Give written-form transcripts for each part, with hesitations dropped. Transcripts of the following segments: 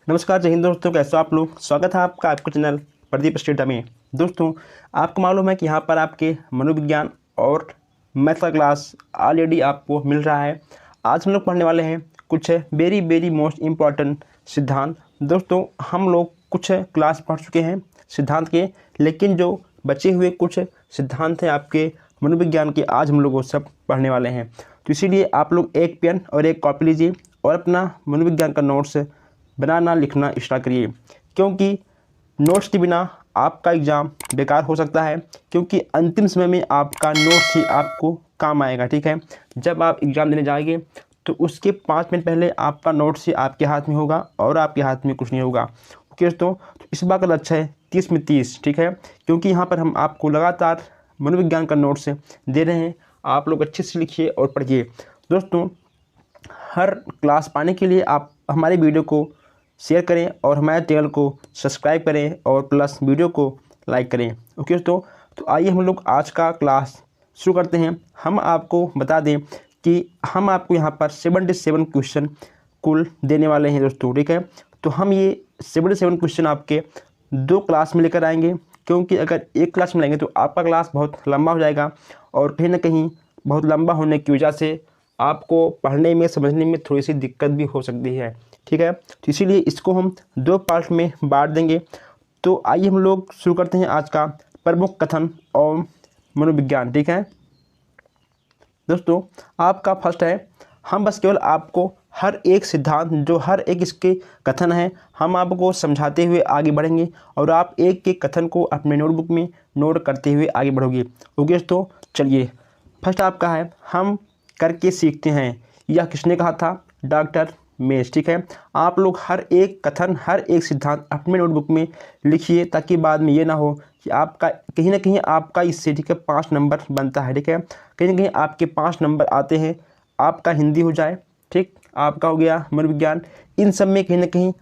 नमस्कार, जय हिंद दोस्तों। कैसे हो आप लोग। स्वागत है आपका आपके चैनल प्रदीप स्टेटा में। दोस्तों, आपको मालूम है कि यहाँ पर आपके मनोविज्ञान और मैथ का क्लास ऑलरेडी आपको मिल रहा है। आज हम लोग पढ़ने वाले हैं कुछ वेरी मोस्ट इम्पॉर्टेंट सिद्धांत। दोस्तों, हम लोग कुछ क्लास पढ़ चुके हैं सिद्धांत के, लेकिन जो बचे हुए कुछ सिद्धांत हैं आपके मनोविज्ञान के, आज हम लोग वो सब पढ़ने वाले हैं। तो इसीलिए आप लोग एक पेन और एक कॉपी लीजिए और अपना मनोविज्ञान का नोट्स बनाना लिखना स्टार्ट करिए, क्योंकि नोट्स के बिना आपका एग्ज़ाम बेकार हो सकता है। क्योंकि अंतिम समय में आपका नोट्स ही आपको काम आएगा। ठीक है, जब आप एग्ज़ाम देने जाएंगे तो उसके 5 मिनट पहले आपका नोट्स ही आपके हाथ में होगा और आपके हाथ में कुछ नहीं होगा। ओके दोस्तों, तो इस बार का लक्ष्य है 30 में 30। ठीक है, क्योंकि यहाँ पर हम आपको लगातार मनोविज्ञान का नोट्स दे रहे हैं। आप लोग अच्छे से लिखिए और पढ़िए। दोस्तों, हर क्लास पाने के लिए आप हमारे वीडियो को शेयर करें और हमारे चैनल को सब्सक्राइब करें और प्लस वीडियो को लाइक करें। ओके दोस्तों, तो आइए हम लोग आज का क्लास शुरू करते हैं। हम आपको बता दें कि हम आपको यहाँ पर 77 क्वेश्चन कुल देने वाले हैं दोस्तों। ठीक है, तो हम ये 77 क्वेश्चन आपके 2 क्लास में लेकर आएंगे, क्योंकि अगर एक क्लास में लेंगे तो आपका क्लास बहुत लंबा हो जाएगा और कहीं ना कहीं बहुत लंबा होने की वजह से आपको पढ़ने में समझने में थोड़ी सी दिक्कत भी हो सकती है। ठीक है, तो इसीलिए इसको हम 2 पार्ट में बांट देंगे। तो आइए हम लोग शुरू करते हैं आज का प्रमुख कथन और मनोविज्ञान। ठीक है दोस्तों, आपका फर्स्ट है, हम बस केवल आपको हर एक सिद्धांत जो हर एक इसके कथन है हम आपको समझाते हुए आगे बढ़ेंगे और आप एक एक कथन को अपने नोटबुक में नोट करते हुए आगे बढ़ोगे। ओके दोस्तों, चलिए फर्स्ट आपका है, हम करके सीखते हैं। यह किसने कहा था? Doctor mess. ठीक है, आप लोग हर एक कथन हर एक सिद्धांत अपने नोटबुक में लिखिए, ताकि बाद में ये ना हो कि आपका कहीं ना कहीं आपका इससे ठीक है 5 नंबर बनता है। ठीक है, कहीं ना कहीं आपके 5 नंबर आते हैं, आपका हिंदी हो जाए, ठीक, आपका हो गया मनोविज्ञान, इन सब में कहीं ना कहीं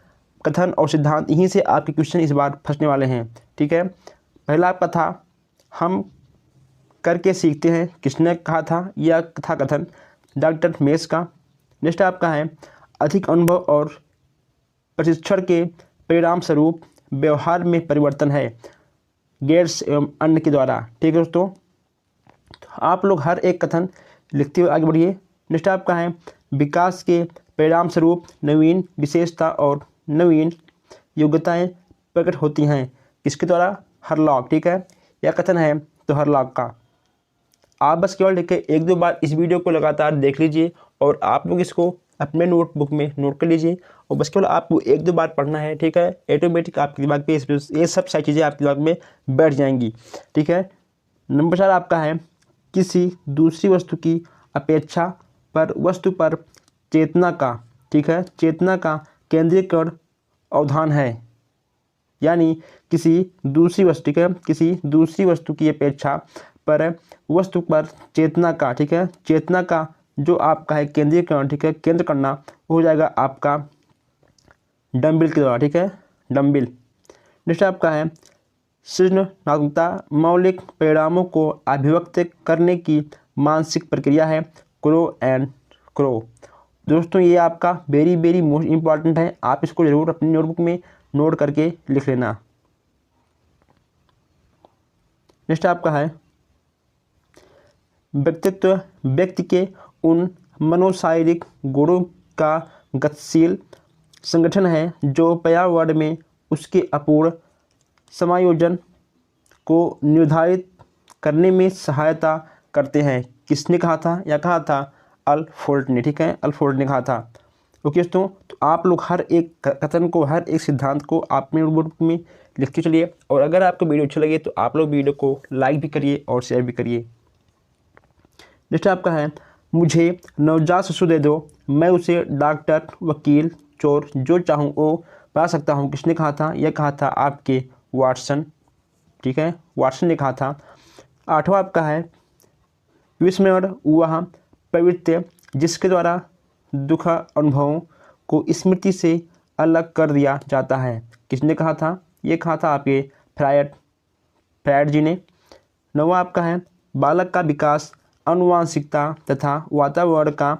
कथन और सिद्धांत यहीं से आपके क्वेश्चन इस बार फंसने वाले हैं। ठीक है, पहला आपका था, हम करके सीखते हैं, किसने कहा था? यह था कथन डॉक्टर मेस का। नेक्स्ट आपका है, अधिक अनुभव और प्रशिक्षण के परिणाम स्वरूप व्यवहार में परिवर्तन है गैस एवं अन्न के द्वारा। ठीक है दोस्तों, आप लोग हर एक कथन लिखते हुए आगे बढ़िए। नेक्स्ट आपका है, विकास के परिणाम स्वरूप नवीन विशेषता और नवीन योग्यताएं प्रकट होती हैं, किसके द्वारा? हरलॉक। ठीक है, यह कथन है तो हरलॉक का। आप बस केवल लिखे 1-2 बार इस वीडियो को लगातार देख लीजिए और आप लोग इसको अपने नोटबुक में नोट कर लीजिए और बस केवल आपको 1-2 बार पढ़ना है। ठीक है, ऑटोमेटिक आपके दिमाग पे ये सब सारी चीज़ें आपके दिमाग में बैठ जाएंगी। ठीक है, नंबर 4 आपका है, किसी दूसरी वस्तु की अपेक्षा पर वस्तु पर चेतना का, ठीक है, चेतना का केंद्रीकरण अवधान है। यानी किसी दूसरी वस्तु, ठीक है, किसी दूसरी वस्तु की अपेक्षा पर वस्तु पर चेतना का, ठीक है, चेतना का जो आपका है केंद्रीकरण, ठीक है, केंद्र करना, हो जाएगा आपका डम्बिल के द्वारा। ठीक है, डम्बिल। नेक्स्ट आपका है, सृजनात्मकता मौलिक परिणामों को अभिव्यक्त करने की मानसिक प्रक्रिया है क्रो एंड क्रो। दोस्तों, ये आपका वेरी मोस्ट इम्पॉर्टेंट है, आप इसको जरूर अपनी नोटबुक में नोट करके लिख लेना। नेक्स्ट आपका है, व्यक्तित्व व्यक्ति के उन मनोशारीरिक गुणों का गतिशील संगठन है जो पर्यावरण में उसके अपूर्ण समायोजन को निर्धारित करने में सहायता करते हैं। किसने कहा था? यह कहा था अल्फोर्ड ने। ठीक है, अल्फोर्ड ने कहा था। ओके दोस्तों, तो आप लोग हर एक कथन को हर एक सिद्धांत को अपने नोटबुक में लिखते चलिए और अगर आपको वीडियो अच्छा लगे तो आप लोग वीडियो को लाइक भी करिए और शेयर भी करिए। नेक्स्ट आपका है, मुझे नवजात शिशु दे दो, मैं उसे डॉक्टर वकील चोर जो चाहूँ वो बना सकता हूँ, किसने कहा था? यह कहा था आपके वाटसन। ठीक है, वाटसन ने कहा था। 8वां आपका है, विस्मरण वह प्रवृत्ति जिसके द्वारा दुख अनुभवों को स्मृति से अलग कर दिया जाता है, किसने कहा था? ये कहा था आपके फ्रायड जी ने। 9वां आपका है, बालक का विकास आनुवांशिकता तथा वातावरण का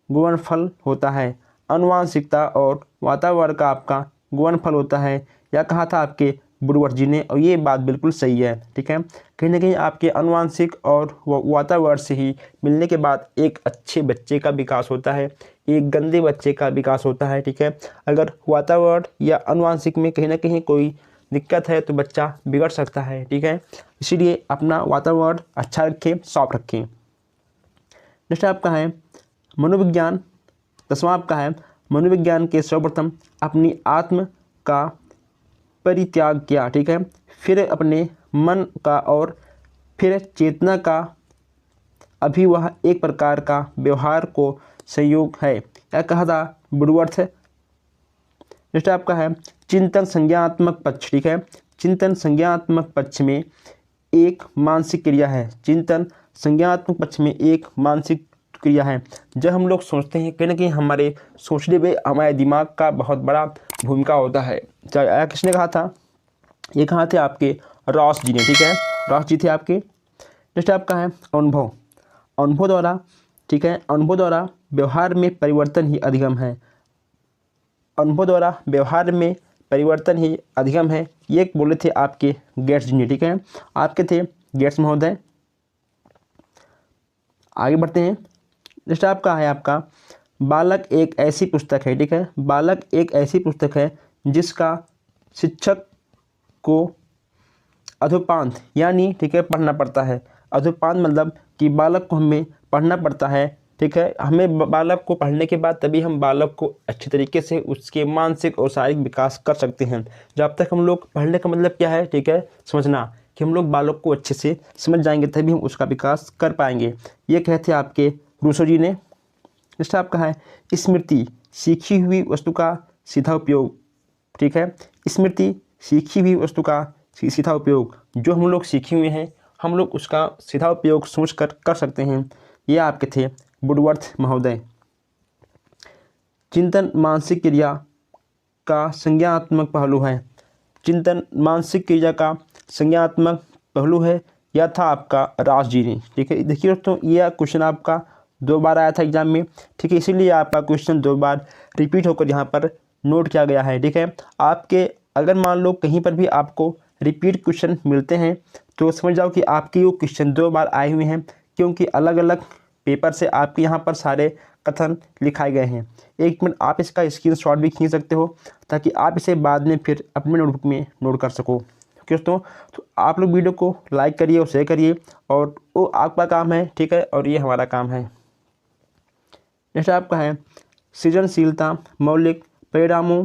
गुणनफल होता है। आनुवांशिकता और वातावरण का आपका गुणनफल होता है, या कहा था आपके वुडवर्थ जी ने, और ये बात बिल्कुल सही है। ठीक है, कहीं ना कहीं आपके अनुवांशिक और वातावरण से ही मिलने के बाद एक अच्छे बच्चे का विकास होता है, एक गंदे बच्चे का विकास होता है। ठीक है, अगर वातावरण या अनुवांशिक में कहीं ना कहीं कोई दिक्कत है तो बच्चा बिगड़ सकता है। ठीक है, इसीलिए अपना वातावरण अच्छा रखें, साफ रखें। नेक्स्ट आपका है मनोविज्ञान। 10वां आपका है मनोविज्ञान के सर्वप्रथम अपनी आत्म का परित्याग किया। ठीक है, फिर अपने मन का और फिर चेतना का, अभी वह एक प्रकार का व्यवहार को संयोग है, क्या कहा था वुडवर्थ। नेक्स्ट आपका है चिंतन संज्ञानात्मक पक्ष। ठीक है, चिंतन संज्ञानात्मक पक्ष में एक मानसिक क्रिया है। चिंतन संज्ञानात्मक पक्ष में एक मानसिक क्रिया है। जब हम लोग सोचते हैं कहीं ना कहीं हमारे सोचने में हमारे दिमाग का बहुत बड़ा भूमिका होता है। किसने कहा था, ये कहा थे आपके रॉस जी ने। ठीक है, रॉस जी थे आपके। नेक्स्ट आपका है अनुभव। अनुभव द्वारा, ठीक है, अनुभव द्वारा व्यवहार में परिवर्तन ही अधिगम है। अनुभव द्वारा व्यवहार में परिवर्तन ही अधिगम है, ये बोले थे आपके गेट्स जी ने। ठीक है, आपके थे गेट्स महोदय। आगे बढ़ते हैं। नेक्स्ट आपका है आपका बालक एक ऐसी पुस्तक है। ठीक है, बालक एक ऐसी पुस्तक है जिसका शिक्षक को अधोपांत यानी, ठीक है, पढ़ना पड़ता है। अधोपांत मतलब कि बालक को हमें पढ़ना पड़ता है। ठीक है, हमें बालक को पढ़ने के बाद तभी हम बालक को अच्छे तरीके से उसके मानसिक और शारीरिक विकास कर सकते हैं। जब तक हम लोग पढ़ने का मतलब क्या है, ठीक है, समझना कि हम लोग बालक को अच्छे से समझ जाएंगे तभी हम उसका विकास कर पाएंगे। ये कहते हैं आपके रूसो जी ने। नेक्स्ट आपका है स्मृति, सीखी हुई वस्तु का सीधा उपयोग। ठीक है, स्मृति सीखी हुई वस्तु का सीधा उपयोग, जो हम लोग सीखे हुए हैं हम लोग उसका सीधा उपयोग सोच कर सकते हैं। ये आपके थे वुडवर्थ महोदय। चिंतन मानसिक क्रिया का संज्ञानात्मक पहलू है। चिंतन मानसिक क्रिया का संज्ञानात्मक पहलू है, यह था आपका राज जी ने। ठीक है, देखिए दोस्तों, यह क्वेश्चन आपका 2 बार आया था एग्जाम में। ठीक है, इसीलिए आपका क्वेश्चन 2 बार रिपीट होकर यहाँ पर नोट किया गया है। ठीक है, आपके अगर मान लो कहीं पर भी आपको रिपीट क्वेश्चन मिलते हैं तो समझ जाओ कि आपके वो क्वेश्चन 2 बार आए हुए हैं, क्योंकि अलग अलग पेपर से आपके यहाँ पर सारे कथन लिखाए गए हैं। 1 मिनट आप इसका स्क्रीनशॉट भी खींच सकते हो ताकि आप इसे बाद में फिर अपने नोटबुक में नोट कर सको। दोस्तों, तो आप लोग वीडियो को लाइक करिए और शेयर करिए, और वो आपका काम है। ठीक है, और ये हमारा काम है। नेक्स्ट आपका है सृजनशीलता, मौलिक परिणामों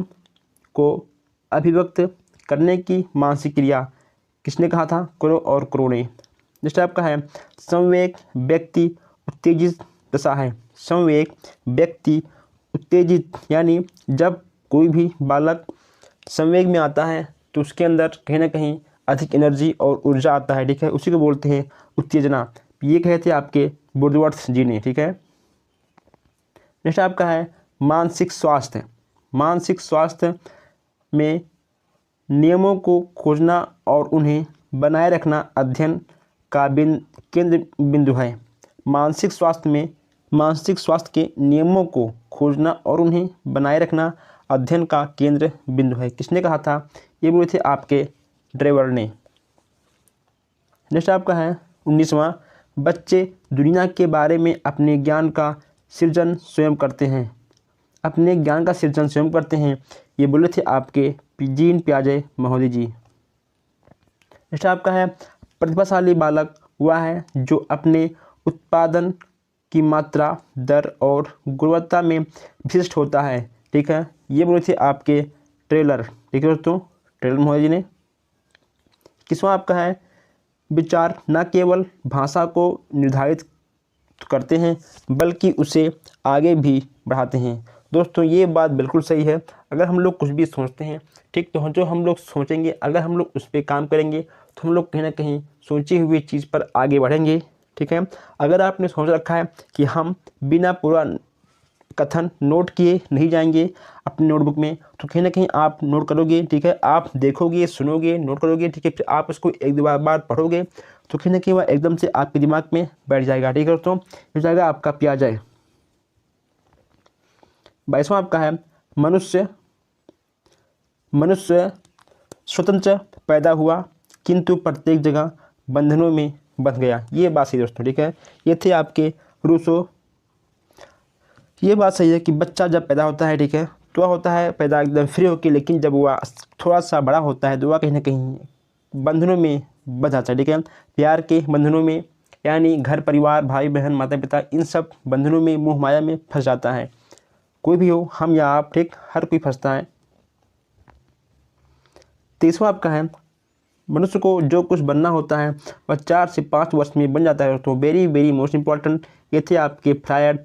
को अभिव्यक्त करने की मानसिक क्रिया। किसने कहा था, क्रो और क्रो ने। नेक्स्ट आपका है संवेग, व्यक्ति उत्तेजित दशा है। संवेग व्यक्ति उत्तेजित, यानी जब कोई भी बालक संवेग में आता है तो उसके अंदर कहीं ना कहीं अधिक एनर्जी और ऊर्जा आता है। ठीक है, उसी को बोलते हैं उत्तेजना। ये कहते हैं आपके वुडवर्थ जी ने। ठीक है, नेक्स्ट आपका है मानसिक स्वास्थ्य। मानसिक स्वास्थ्य में नियमों को खोजना और उन्हें बनाए रखना अध्ययन का केंद्र बिंदु है। मानसिक स्वास्थ्य में मानसिक स्वास्थ्य के नियमों को खोजना और उन्हें बनाए रखना अध्ययन का केंद्र बिंदु है। किसने कहा था, ये बोले थे आपके ड्रेवर ने। नेक्स्ट आपका है 19वां, बच्चे दुनिया के बारे में अपने ज्ञान का सृजन स्वयं करते हैं। अपने ज्ञान का सृजन स्वयं करते हैं, ये बोले थे आपके जीन पियाजे महोदय जी। नेक्स्ट आपका है प्रतिभाशाली बालक वह है जो अपने उत्पादन की मात्रा, दर और गुणवत्ता में विशिष्ट होता है। ठीक है, ये बोले थे आपके ट्रेलर। ठीक है दोस्तों, ट्रेलर महोदय जी ने। किसवां आपका है विचार न केवल भाषा को निर्धारित करते हैं बल्कि उसे आगे भी बढ़ाते हैं। दोस्तों, ये बात बिल्कुल सही है। अगर हम लोग कुछ भी सोचते हैं, ठीक, तो जो हम लोग सोचेंगे अगर हम लोग उस पर काम करेंगे तो हम लोग कहीं ना कहीं सोची हुई चीज़ पर आगे बढ़ेंगे। ठीक है, अगर आपने सोच रखा है कि हम बिना पूरा कथन नोट किए नहीं जाएंगे अपने नोटबुक में, तो कहीं ना कहीं आप नोट करोगे। ठीक है, आप देखोगे, सुनोगे, नोट करोगे। ठीक है, फिर आप उसको 1-2 बार पढ़ोगे तो कहीं ना कहीं वह एकदम से आपके दिमाग में बैठ जाएगा। ठीक है दोस्तों, हो जाएगा आपका प्याज है। 22वां आपका है मनुष्य मनुष्य स्वतंत्र पैदा हुआ किंतु प्रत्येक जगह बंधनों में बंध गया। ये बात सही दोस्तों, ठीक है। ये थे आपके रूसो। ये बात सही है कि बच्चा जब पैदा होता है, ठीक है, तो वह होता है पैदा एकदम फ्री होकर, लेकिन जब वह थोड़ा सा बड़ा होता है तो वह कहीं ना कहीं बंधनों में बंध जाता है, ठीक है। प्यार के बंधनों में, यानी घर परिवार, भाई बहन, माता पिता, इन सब बंधनों में, मोह माया में फंस जाता है। कोई भी हो, हम या आप, ठीक, हर कोई फंसता है। तीसरा आपका है, मनुष्य को जो कुछ बनना होता है वह 4 से 5 वर्ष में बन जाता है। तो वेरी वेरी मोस्ट इम्पॉर्टेंट ये थे आपके फ्रायड।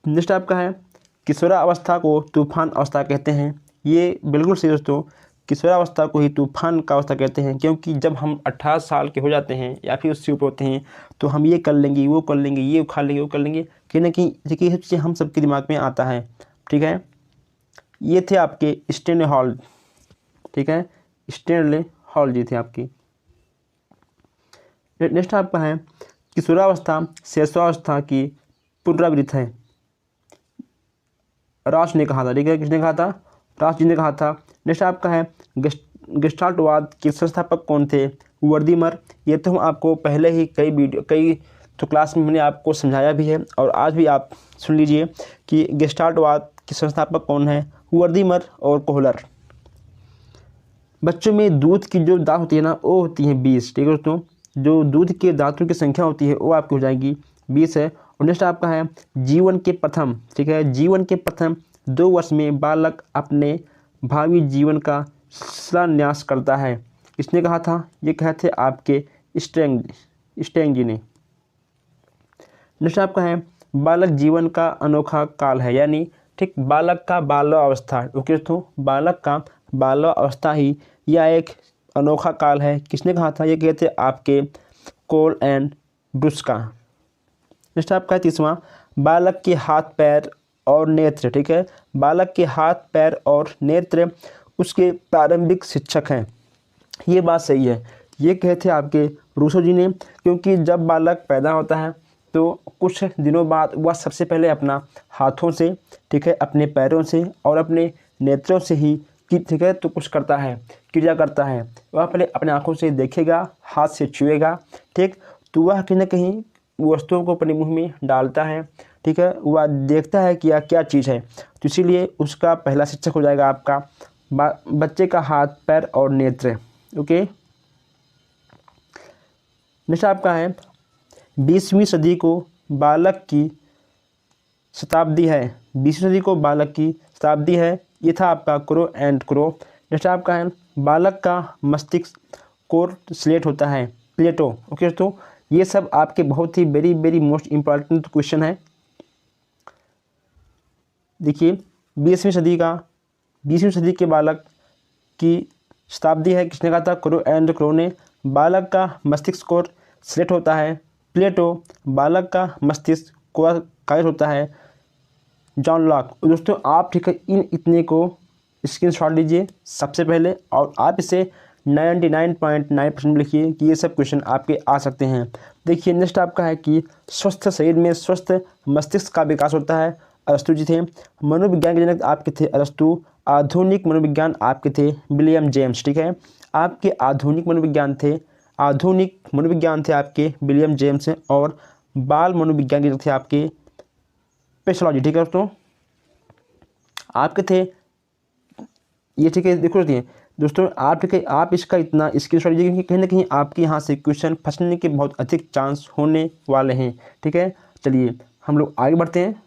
नेक्स्ट आपका है, किशोरावस्था को तूफान अवस्था कहते हैं। ये बिल्कुल सही दोस्तों, किशोरावस्था को ही तूफान का अवस्था कहते हैं, क्योंकि जब हम 18 साल के हो जाते हैं या फिर उससे ऊपर होते हैं तो हम ये कर लेंगे, वो कर लेंगे, ये उखाड़ लेंगे, वो कर लेंगे, कहीं ना कहीं देखिए सब चीज़ें हम सबके दिमाग में आता है, ठीक है। ये थे आपके स्टैनले हॉल, ठीक है, स्टैनले हॉल जी थे आपकी। नेक्स्ट आपका है, किशोरावस्था शैशवावस्था की पुनरावृत्ति है। राश ने कहा था, ठीक है, किसने कहा था? राश जी ने कहा था। नेक्स्ट आपका है, गेस्टाल्टवाद के संस्थापक कौन थे? वर्दीमर। ये तो हम आपको पहले ही कई तो क्लास में मैंने आपको समझाया भी है, और आज भी आप सुन लीजिए कि गेस्टाल्टवाद के संस्थापक कौन है? वर्दीमर और कोहलर। बच्चों में दूध की जो दांत होती है ना, वो होती है 20, ठीक है दोस्तों। जो दूध के दांतों की संख्या होती है वो आपकी हो जाएगी 20 है। और नेक्स्ट आपका है, जीवन के प्रथम, ठीक है, जीवन के प्रथम 2 वर्ष में बालक अपने भावी जीवन का शिलान्यास करता है। इसने कहा था, ये कहे थे आपके स्टेंग जी ने। नेक्स्ट आपका है, बालक जीवन का अनोखा काल है, यानी ठीक बालक का बाल्यावस्था, ओके दोस्तों, बालक का बाल्यावस्था ही यह एक अनोखा काल है। किसने कहा था? ये कहते आपके कोल एंड ब्रुस्का। नेक्स्ट आपका है तीसरा, बालक के हाथ पैर और नेत्र, ठीक है, बालक के हाथ पैर और नेत्र उसके प्रारंभिक शिक्षक हैं। ये बात सही है, ये कहते आपके रूसो जी ने, क्योंकि जब बालक पैदा होता है तो कुछ दिनों बाद वह सबसे पहले अपना हाथों से, ठीक है, अपने पैरों से और अपने नेत्रों से ही, ठीक है, तो कुछ करता है, क्रिया करता है। वह पहले अपने आँखों से देखेगा, हाथ से छुएगा, ठीक, तो वह कहीं ना कहीं वस्तुओं को अपने मुंह में डालता है, ठीक है, वह देखता है कि यह क्या चीज़ है, तो इसीलिए उसका पहला शिक्षक हो जाएगा आपका बच्चे का हाथ पैर और नेत्र, ओके। नेक्स्ट आपका है, 20वीं सदी को बालक की शताब्दी है, 20वीं सदी को बालक की शताब्दी है। ये था आपका क्रो एंड क्रो। नेक्स्ट आपका है, बालक का मस्तिष्क कोर स्लेट होता है, प्लेटो, ओके दोस्तों। ये सब आपके बहुत ही very very most important question है। देखिए 20वीं सदी के बालक की शताब्दी है, किसने कहा था? क्रो एंड क्रो ने। बालक का मस्तिष्क कोर स्लेट होता है, प्लेटो। बालक का मस्तिष्क कोर कायर होता है, जॉन लॉक। दोस्तों आप, ठीक है, इन इतने को स्क्रीनशॉट लीजिए सबसे पहले, और आप इसे 99.9% लिखिए कि ये सब क्वेश्चन आपके आ सकते हैं। देखिए नेक्स्ट आपका है कि स्वस्थ शरीर में स्वस्थ मस्तिष्क का विकास होता है, अरस्तु जी थे। मनोविज्ञान के जनक आपके थे अरस्तु। आधुनिक मनोविज्ञान आपके थे विलियम जेम्स, ठीक है, आपके आधुनिक मनोविज्ञान थे आपके विलियम जेम्स। और बाल मनोविज्ञान के जनक थे आपके पेशोलॉजी, ठीक है दोस्तों, आपके थे ये, ठीक है। देखो दोस्तों आप, ठीक है, आप इसका इतना स्क्रीनशॉट लीजिए, क्योंकि कहीं ना कहीं आपके यहाँ से क्वेश्चन फंसने के बहुत अधिक चांस होने वाले हैं, ठीक है। चलिए हम लोग आगे बढ़ते हैं।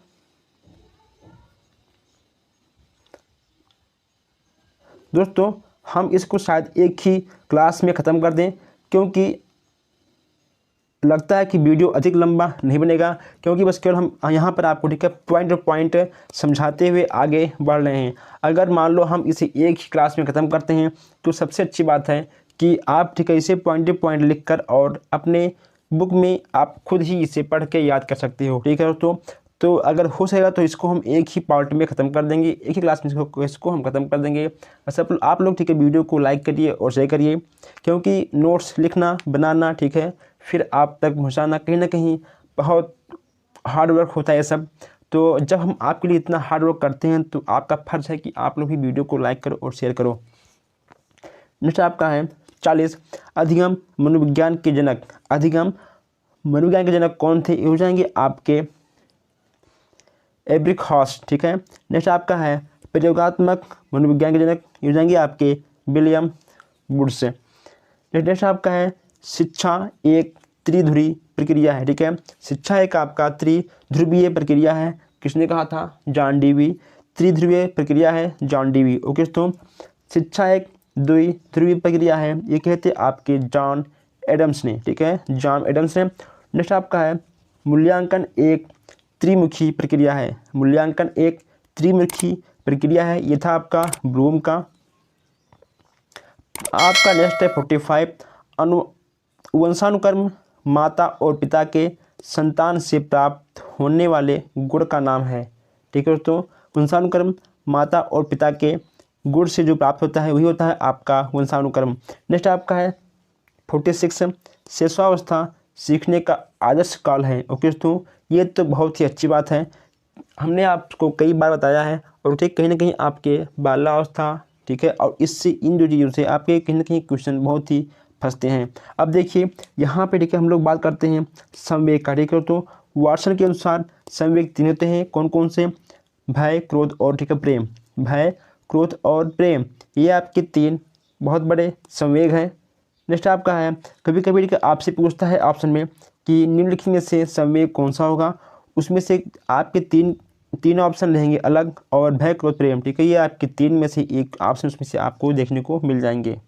दोस्तों हम इसको शायद एक ही क्लास में ख़त्म कर दें, क्योंकि लगता है कि वीडियो अधिक लंबा नहीं बनेगा, क्योंकि बस केवल हम यहाँ पर आपको, ठीक है, पॉइंट समझाते हुए आगे बढ़ रहे हैं। अगर मान लो हम इसे एक ही क्लास में ख़त्म करते हैं तो सबसे अच्छी बात है कि आप, ठीक है, इसे पॉइंट लिख कर और अपने बुक में आप खुद ही इसे पढ़ के याद कर सकते हो, ठीक है दोस्तों। तो अगर हो सकेगा तो इसको हम एक ही पार्ट में ख़त्म कर देंगे, एक ही क्लास में इसको हम ख़त्म कर देंगे। बस आप लोग, ठीक है, वीडियो को लाइक करिए और शेयर करिए, क्योंकि नोट्स लिखना बनाना, ठीक है, फिर आप तक पहुँचाना कहीं ना कहीं बहुत हार्ड वर्क होता है ये सब। तो जब हम आपके लिए इतना हार्ड वर्क करते हैं तो आपका फ़र्ज़ है कि आप लोग भी वीडियो को लाइक करो और शेयर करो। नेक्स्ट आपका है 40, अधिगम मनोविज्ञान के जनक। अधिगम मनोविज्ञान के जनक कौन थे? ये हो जाएंगे आपके एब्रिकहॉस, ठीक है। नेक्स्ट आपका है प्रयोगात्मक मनोविज्ञान के जनक, ये हो जाएंगे आपके विलियम वुड्स। नेक्स्ट आपका है शिक्षा एक त्रिध्रुवीय प्रक्रिया है, ठीक है। शिक्षा एक आपका त्रिध्रुवीय प्रक्रिया है, किसने कहा था? John Dewey. त्रिध्रुवीय प्रक्रिया है जॉन डीवी। ओके दोस्तों, शिक्षा एक द्विध्रुवीय प्रक्रिया है, ये कहते आपके जॉन एडम्स ने, ठीक है, जॉन एडम्स ने। नेक्स्ट आपका है मूल्यांकन एक त्रिमुखी प्रक्रिया है। मूल्यांकन एक त्रिमुखी प्रक्रिया है, ये था आपका ब्लूम का। आपका नेक्स्ट है 45, वंशानुक्रम माता और पिता के संतान से प्राप्त होने वाले गुण का नाम है, ठीक है दोस्तों। वंशानुक्रम माता और पिता के गुण से जो प्राप्त होता है वही होता है आपका वंशानुक्रम। नेक्स्ट आपका है 46, शिशुअवस्था सीखने का आदर्श काल है। ओके दोस्तों, ये तो बहुत ही अच्छी बात है, हमने आपको कई बार बताया है। और ठीक कहीं ना कहीं आपके बाल्यावस्था, ठीक है, और इससे इन जो चीज़ों से आपके कहीं ना कहीं क्वेश्चन बहुत ही फंसते हैं। अब देखिए यहाँ पे, ठीक है, हम लोग बात करते हैं संवेग का, ठीक है। तो वाटसन के अनुसार संवेग 3 होते हैं, कौन कौन से? भय, क्रोध और, ठीक है, प्रेम। भय, क्रोध और प्रेम, ये आपके 3 बहुत बड़े संवेग हैं। नेक्स्ट आपका है कभी कभी आपसे पूछता है ऑप्शन में कि निम्नलिखित में से संवेग कौन सा होगा, उसमें से आपके तीन ऑप्शन रहेंगे अलग, और भय, क्रोध, प्रेम, ठीक है, ये आपके 3 में से एक ऑप्शन उसमें से आपको देखने को मिल जाएंगे।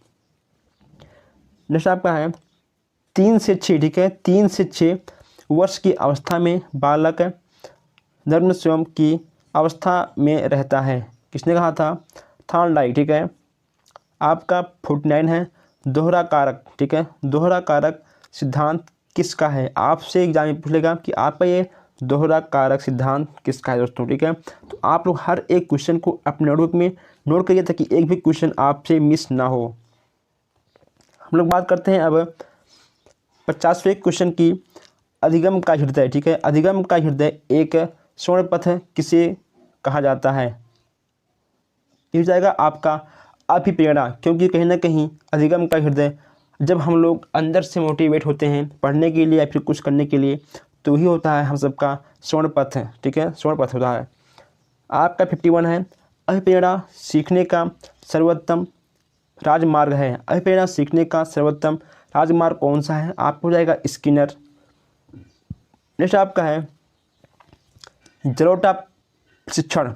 नेक्स्ट आपका है 3 से 6, ठीक है, 3 से 6 वर्ष की अवस्था में बालक धर्म स्वयं की अवस्था में रहता है, किसने कहा था? थॉर्नडाइक, ठीक है। आपका 49 है दोहरा कारक, ठीक है। दोहरा कारक सिद्धांत किसका है? आपसे एग्जाम में पूछ लेगा कि आपका ये दोहरा कारक सिद्धांत किसका है दोस्तों, ठीक है। तो आप लोग हर एक क्वेश्चन को अपने नोटबुक में नोट करिए ताकि एक भी क्वेश्चन आपसे मिस ना हो। हम लोग बात करते हैं अब 50वें क्वेश्चन की, अधिगम का हृदय, ठीक है। अधिगम का हृदय एक स्वर्ण पथ किसे कहा जाता है? ये हो जाएगा आपका अभिप्रेरणा, क्योंकि कहीं ना कहीं अधिगम का हृदय जब हम लोग अंदर से मोटिवेट होते हैं पढ़ने के लिए या फिर कुछ करने के लिए, तो ही होता है हम सबका स्वर्ण पथ है, ठीक है, स्वर्ण पथ होता है। आपका 51 है अभिप्रेरणा सीखने का सर्वोत्तम राजमार्ग है। अभिप्रेरणा सीखने का सर्वोत्तम राजमार्ग कौन सा है? आपको हो जाएगा स्किनर। नेक्स्ट आपका है जलोटा शिक्षण।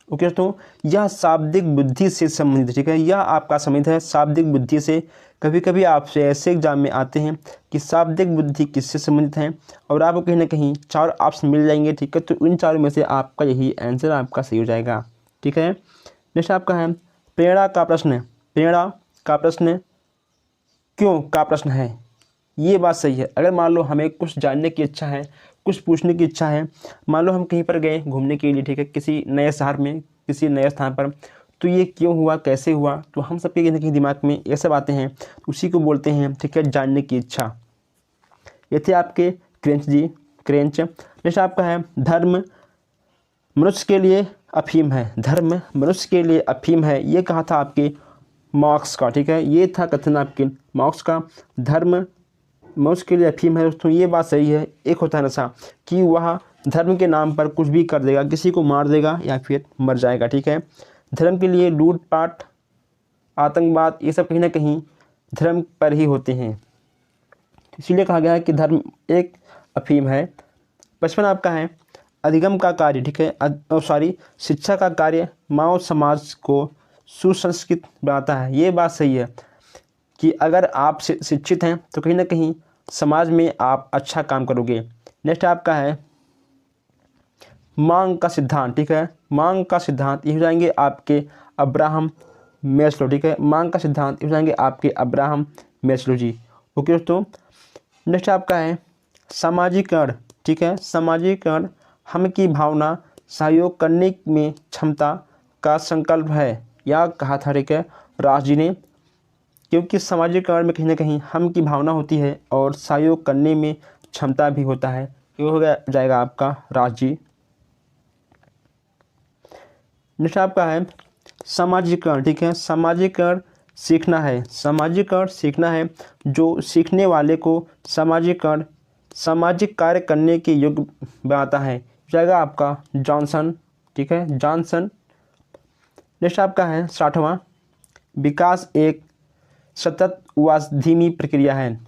ओके दोस्तों, यह शाब्दिक बुद्धि से संबंधित, ठीक है, यह आपका संबंधित है शाब्दिक बुद्धि से। कभी कभी आपसे ऐसे एग्जाम में आते हैं कि शाब्दिक बुद्धि किससे संबंधित है, और आपको कहीं ना कहीं 4 ऑप्शन मिल जाएंगे, ठीक है। तो इन 4 में से आपका यही आंसर आपका सही हो जाएगा, ठीक है। नेक्स्ट आपका है प्रेरणा का प्रश्न। प्रेरणा का प्रश्न क्यों का प्रश्न है? ये बात सही है। अगर मान लो हमें कुछ जानने की इच्छा है, कुछ पूछने की इच्छा है, मान लो हम कहीं पर गए घूमने के लिए, ठीक है, किसी नए शहर में, किसी नए स्थान पर, तो ये क्यों हुआ, कैसे हुआ, तो हम सबके कहीं ना कहीं दिमाग में ये सब आते हैं, उसी को बोलते हैं, ठीक है, जानने की इच्छा। ये थे आपके क्रेंच जी, क्रेंच। जैसे आपका है धर्म मनुष्य के लिए अफीम है। धर्म मनुष्य के लिए अफीम है, ये कहा था आपके मार्क्स का, ठीक है, ये था कथन आपके मार्क्स का। धर्म मनुष्य के लिए अफीम है दोस्तों, ये बात सही है। एक होता है नशा कि वह धर्म के नाम पर कुछ भी कर देगा, किसी को मार देगा या फिर मर जाएगा, ठीक है। धर्म के लिए लूटपाट, आतंकवाद, ये सब कहीं ना कहीं धर्म पर ही होते हैं, इसीलिए कहा गया है कि धर्म एक अफीम है। 55 आपका है अधिगम का कार्य, ठीक है, शिक्षा का कार्य मानव समाज को सुसंस्कृत बनाता है। ये बात सही है कि अगर आप शिक्षित हैं तो कहीं ना कहीं समाज में आप अच्छा काम करोगे। नेक्स्ट आपका है मांग का सिद्धांत, ठीक है। मांग का सिद्धांत ये हो जाएंगे आपके अब्राहम मैस्लो, ठीक है। मांग का सिद्धांत ये हो जाएंगे आपके अब्राहम मैस्लो जी। ओके दोस्तों, नेक्स्ट आपका है सामाजिकरण, ठीक है। सामाजिकरण हम की भावना सहयोग करने में क्षमता का संकल्प है, या कहा था, ठीक है, राज जी ने। क्योंकि सामाजिकरण में कहीं ना कहीं हम की भावना होती है और सहयोग करने में क्षमता भी होता है, ये हो जाएगा आपका राज जी। नेक्स्ट आपका है सामाजिकरण, ठीक है। सामाजिकरण सीखना है, सामाजिकरण सीखना है, जो सीखने वाले को सामाजिकरण सामाजिक कार्य करने के योग्य बनाता है, जाएगा आपका जॉनसन, ठीक है, जॉनसन। नेक्स्ट आपका है 60वां, विकास एक सतत व धीमी प्रक्रिया है,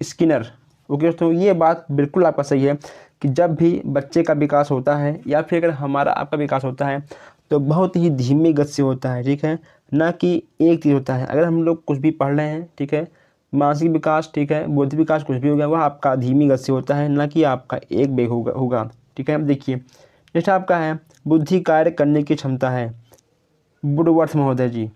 स्किनर। ओके दोस्तों, ये बात बिल्कुल आपका सही है कि जब भी बच्चे का विकास होता है या फिर अगर हमारा आपका विकास होता है तो बहुत ही धीमी गति से होता है, ठीक है, ना कि एक चीज़ होता है। अगर हम लोग कुछ भी पढ़ रहे हैं, ठीक है, मानसिक विकास, ठीक है, बौद्धिक विकास कुछ भी हो गया, वह आपका धीमी गति से होता है, ना कि आपका एक वेग होगा, ठीक है। देखिए नेक्स्ट आपका है बुद्धि कार्य करने की क्षमता है, वुडवर्थ महोदय जी।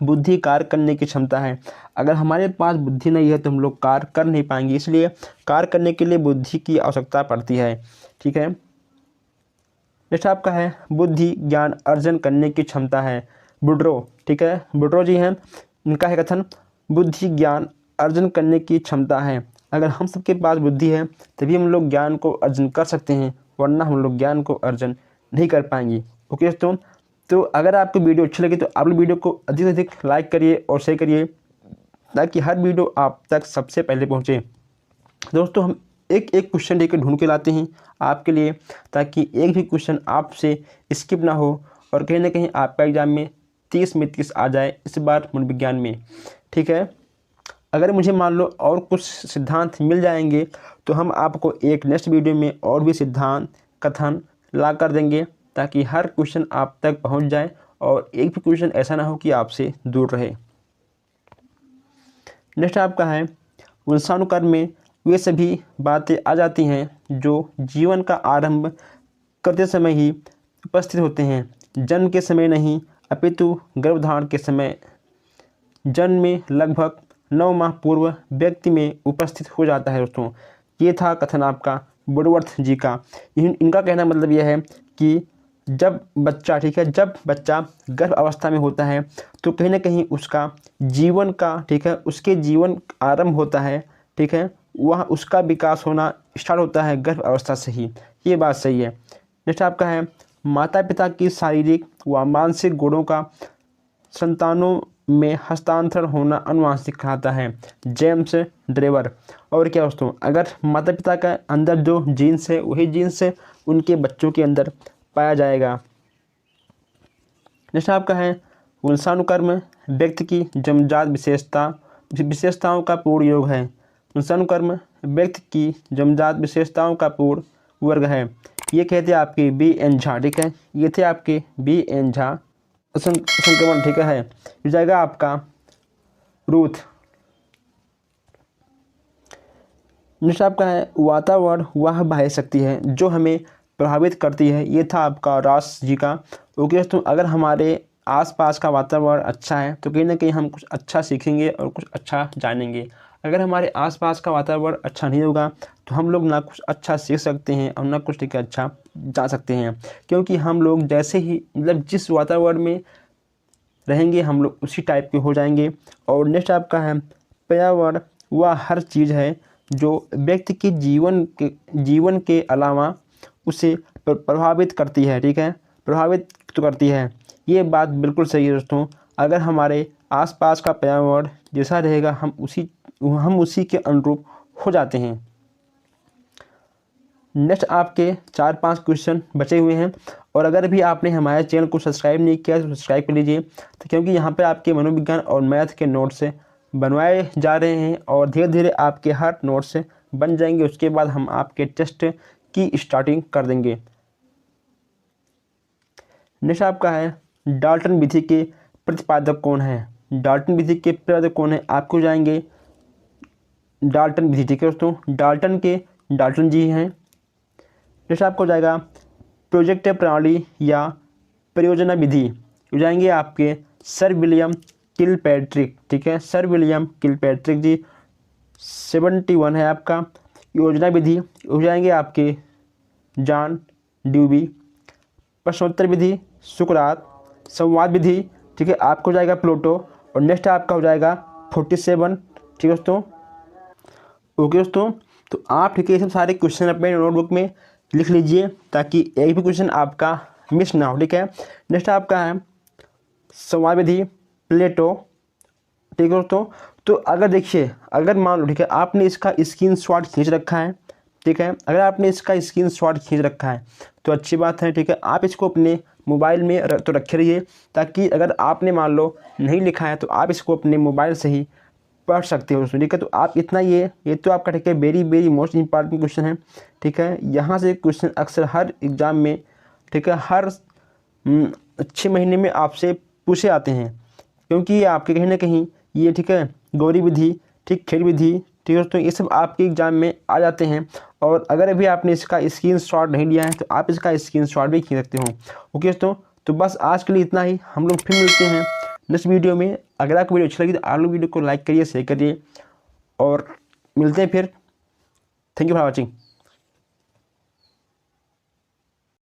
बुद्धि कार्य करने की क्षमता है, अगर हमारे पास बुद्धि नहीं है तो हम लोग कार्य कर नहीं पाएंगे, इसलिए कार्य करने के लिए बुद्धि की आवश्यकता पड़ती है, ठीक है। नेक्स्ट आपका है बुद्धि ज्ञान अर्जन करने की क्षमता है, बुड्रो, ठीक है, बुड्रो जी हैं, इनका है कथन बुद्धि ज्ञान अर्जन करने की क्षमता है। अगर हम सबके पास बुद्धि है तभी हम लोग ज्ञान को अर्जन कर सकते हैं, वरना हम लोग ज्ञान को अर्जन नहीं कर पाएंगे। ओके दोस्तों, तो अगर आपको वीडियो अच्छी लगी तो आप लोग वीडियो को अधिक से अधिक लाइक करिए और शेयर करिए, ताकि हर वीडियो आप तक सबसे पहले पहुंचे। दोस्तों, हम एक एक क्वेश्चन लेकर ढूंढ के लाते हैं आपके लिए, ताकि एक भी क्वेश्चन आपसे स्किप ना हो और कहीं ना कहीं आपका एग्जाम में 30 में 30 आ जाए इस बार मनोविज्ञान में, ठीक है। अगर मुझे मान लो और कुछ सिद्धांत मिल जाएंगे तो हम आपको एक नेक्स्ट वीडियो में और भी सिद्धांत कथन ला कर देंगे, ताकि हर क्वेश्चन आप तक पहुंच जाए और एक भी क्वेश्चन ऐसा ना हो कि आपसे दूर रहे। नेक्स्ट आपका है वंशानुक्रम में वे सभी बातें आ जाती हैं जो जीवन का आरंभ करते समय ही उपस्थित होते हैं, जन्म के समय नहीं अपितु गर्भधारण के समय। जन्म में लगभग 9 माह पूर्व व्यक्ति में उपस्थित हो जाता है। दोस्तों, ये था कथन आपका वुडवर्थ जी का। इनका कहना मतलब यह है कि जब बच्चा, ठीक है, जब बच्चा गर्भ अवस्था में होता है तो कहीं ना कहीं उसका जीवन का, ठीक है, उसके जीवन आरंभ होता है, ठीक है, वह उसका विकास होना स्टार्ट होता है गर्भ अवस्था से ही। ये बात सही है। नेक्स्ट आपका है माता पिता की शारीरिक व मानसिक गुणों का संतानों में हस्तांतरण होना अनुवांशिक कहलाता है, जेम्स ड्रेवर। और क्या दोस्तों, अगर माता पिता का अंदर जो जीन्स है वही जीन्स उनके बच्चों के अंदर पाया जाएगा। नेक्स्ट आपका है वंशानुक्रम व्यक्ति की जन्मजात विशेषताओं का पूर्ण योग है। वंशानुक्रम व्यक्ति की जन्मजात विशेषताओं का पूर्ण वर्ग है। ये कहते हैं आपके बी एन झा, ठीक है, ये थे आपके बी एन झा संक्रमण, ठीक है। ये जाएगा आपका रूथ। नेक्स्ट आपका है वातावरण वह बाह्य शक्ति है जो हमें प्रभावित करती है। ये था आपका रास जी का। ओके दोस्तों, अगर हमारे आसपास का वातावरण अच्छा है तो कहीं ना कहीं हम कुछ अच्छा सीखेंगे और कुछ अच्छा जानेंगे। अगर हमारे आसपास का वातावरण अच्छा नहीं होगा तो हम लोग ना कुछ अच्छा सीख सकते हैं और ना कुछ ठीक अच्छा जा सकते हैं, क्योंकि हम लोग जैसे ही मतलब जिस वातावरण में रहेंगे हम लोग उसी टाइप के हो जाएंगे। और नेक्स्ट आपका है पर्यावरण वह हर चीज़ है जो व्यक्ति के जीवन के अलावा उसे प्रभावित करती है, ठीक है, प्रभावित तो करती है। ये बात बिल्कुल सही है दोस्तों। अगर हमारे आसपास का पर्यावरण जैसा रहेगा हम उसी के अनुरूप हो जाते हैं। नेक्स्ट आपके 4-5 क्वेश्चन बचे हुए हैं, और अगर भी आपने हमारे चैनल को सब्सक्राइब नहीं किया तो सब्सक्राइब कर लीजिए, तो क्योंकि यहाँ पे आपके मनोविज्ञान और मैथ के नोट्स बनवाए जा रहे हैं और धीरे धीरे आपके हर नोट्स बन जाएंगे। उसके बाद हम आपके टेस्ट की स्टार्टिंग कर देंगे। नेक्स्ट आपका है डाल्टन विधि के प्रतिपादक कौन है। डाल्टन विधि के प्रतिपादक कौन है, आपको जाएंगे डाल्टन विधि, ठीक है दोस्तों, डाल्टन जी हैं। नेक्स्ट आपको जाएगा प्रोजेक्ट प्रणाली या परियोजना विधि, हो जाएंगे आपके सर विलियम किलपैट्रिक, ठीक है, सर विलियम किलपैट्रिक जी। 71 है आपका योजना विधि, हो जाएंगे आपके जॉन ड्यूबी। प्रश्नोत्तर विधि सुकरात। संवाद विधि, ठीक है, आपको जाएगा प्लूटो। और नेक्स्ट आपका हो जाएगा 47, ठीक है दोस्तों। ओके दोस्तों, तो आप ठीक है ये सब सारे क्वेश्चन अपने नोटबुक में लिख लीजिए, ताकि एक भी क्वेश्चन आपका मिस ना हो, ठीक है। नेक्स्ट आपका है समाविधि प्लेटो, ठीक है दोस्तों। तो अगर देखिए, अगर मान लो, ठीक है, आपने इसका स्क्रीनशॉट खींच रखा है, ठीक है, अगर आपने इसका स्क्रीनशॉट खींच रखा है तो अच्छी बात है, ठीक है। आप इसको अपने मोबाइल में तो रखे रहिए, ताकि अगर आपने मान लो नहीं लिखा है तो आप इसको अपने मोबाइल से ही पढ़ सकते हो उसमें, ठीक है। तो आप इतना ये तो आपका, ठीक है, very very most important question है, ठीक है। यहाँ से क्वेश्चन अक्सर हर एग्ज़ाम में, ठीक है, हर 6 महीने में आपसे पूछे आते हैं, क्योंकि ये आपके कहीं ना कहीं ये, ठीक है, गौरी विधि, ठीक, खेल विधि, ठीक है दोस्तों, ये सब आपके एग्जाम में आ जाते हैं। और अगर अभी आपने इसका स्क्रीनशॉट नहीं लिया है तो आप इसका स्क्रीनशॉट भी खींच सकते हो। ओके दोस्तों, तो बस आज के लिए इतना ही, हम लोग फिर मिलते हैं नेक्स्ट वीडियो में। अगर आपको वीडियो अच्छी लगी तो आप लोग वीडियो को लाइक करिए, शेयर करिए, और मिलते हैं फिर। Thank you for watching.